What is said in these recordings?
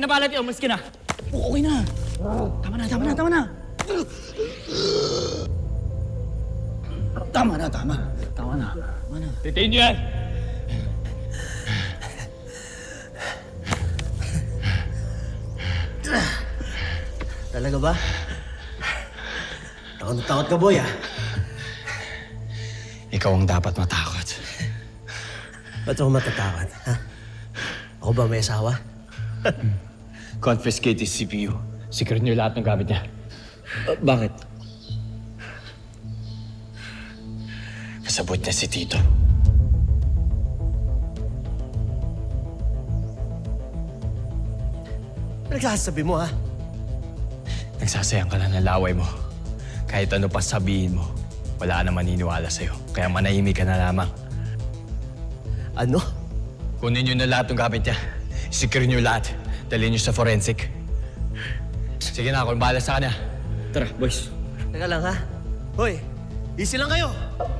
na balat yun. Umalis ka na. Oo, okay na. Tama na. Tama na. Titiin niyo yan. Talaga ba? Takot ka, boy, ah. Ikaw ang dapat matakot. Ba't ako matatakot, ha? Ako ba may asawa? Confiscate his CPU. Secure niyo lahat ng gamit niya. Bakit? Kasabot niya si Tito. Nagsasabi mo, ha? Nagsasayang ka lang ng laway mo. Kahit ano pa sabihin mo, wala na maniniwala sa'yo. Kaya manahimik ka na lamang. Ano? Kunin niyo na lahat ng gamit niya. Secure niyo lahat. Dalhin niyo sa forensic. Sige na, ako bahala sa kanya. Tara, boys. Teka lang, ha? Hoy, easy lang kayo.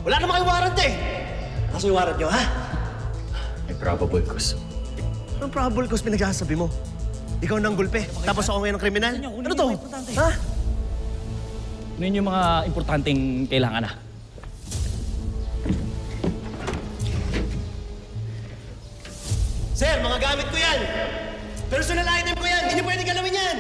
Wala naman kayong warrant, eh. Kaso yung warrant nyo, ha? May probable cause. Anong probable cause pinagsasabi mo? Ikaw nang gulpe, tapos ako ngayon ng kriminal? Ano to? Ha? Ano yung mga importanteng kailangan na? Sir, mga gamit ko yan! Personal item ko yan! Hindi niyo pwede galawin yan!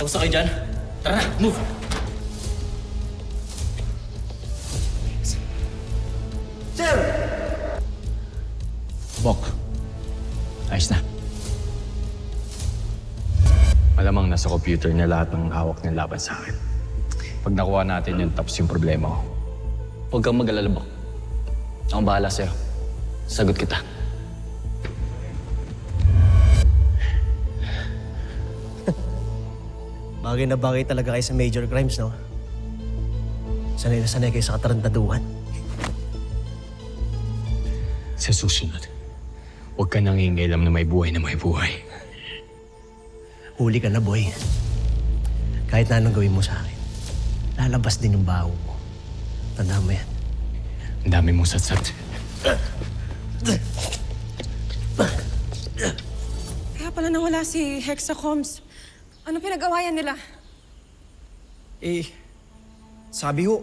Tapos na kayo dyan? Tara na, move! Sir! Bok. Ayos na. Malamang nasa computer niya lahat ng hawak niya laban sa akin. Pag nakuha natin yun, tapos yung problema ko. Huwag kang mag-alala, Bok. Akong bahala sa'yo. Sagot kita. Bagay na bagay talaga kayo sa major crimes, no? Sanay na sanay kayo sa katarantaduhan. Sa susunod, huwag ka nang hingailam na may buhay na may buhay. Huli ka na, boy. Kahit na anong gawin mo sa akin, lalabas din yung baho mo. Tandaan mo yan. Ang dami mong satsat. Kaya pala nawala si Hexacoms. Ano pinag-awayan nila? Sabi ho,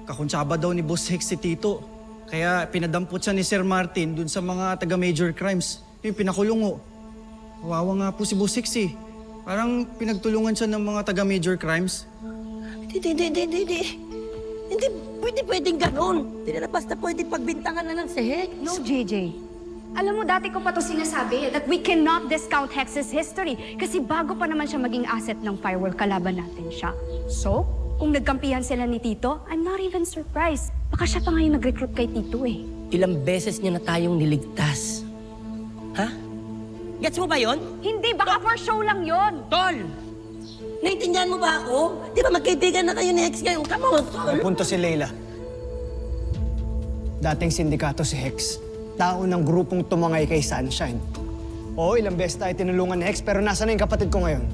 kakuntsaba daw ni Boss Hex si Tito. Kaya pinadampot siya ni Sir Martin dun sa mga taga-major crimes. Yung pinakulong ho. Kawawa nga po si Boss Hex eh. Parang pinagtulungan siya ng mga taga-major crimes. Hindi pwedeng ganon. Hindi na basta pwede pagbintangan na ng si Hex. No, JJ. Alam mo, dati ko pa to sinasabi that we cannot discount Hex's history kasi bago pa naman siya maging asset ng firewall, kalaban natin siya. So, kung nagkampihan sila ni Tito, I'm not even surprised. Baka siya pa ngayon nag-recruit kay Tito eh. Ilang beses niya na tayong niligtas. Ha? Gets mo ba yon? Hindi, baka for show lang yon. Tol! Naintindihan mo ba ako? Di ba magkaibigan na kayo ni Hex ngayon? Come on, Tol! Punto si Leila. Dating sindikato si Hex. Tao ng grupong tumangay kay Sunshine. Oo, ilang beses tayo tinulungan ni Hex pero nasa na yung kapatid ko ngayon?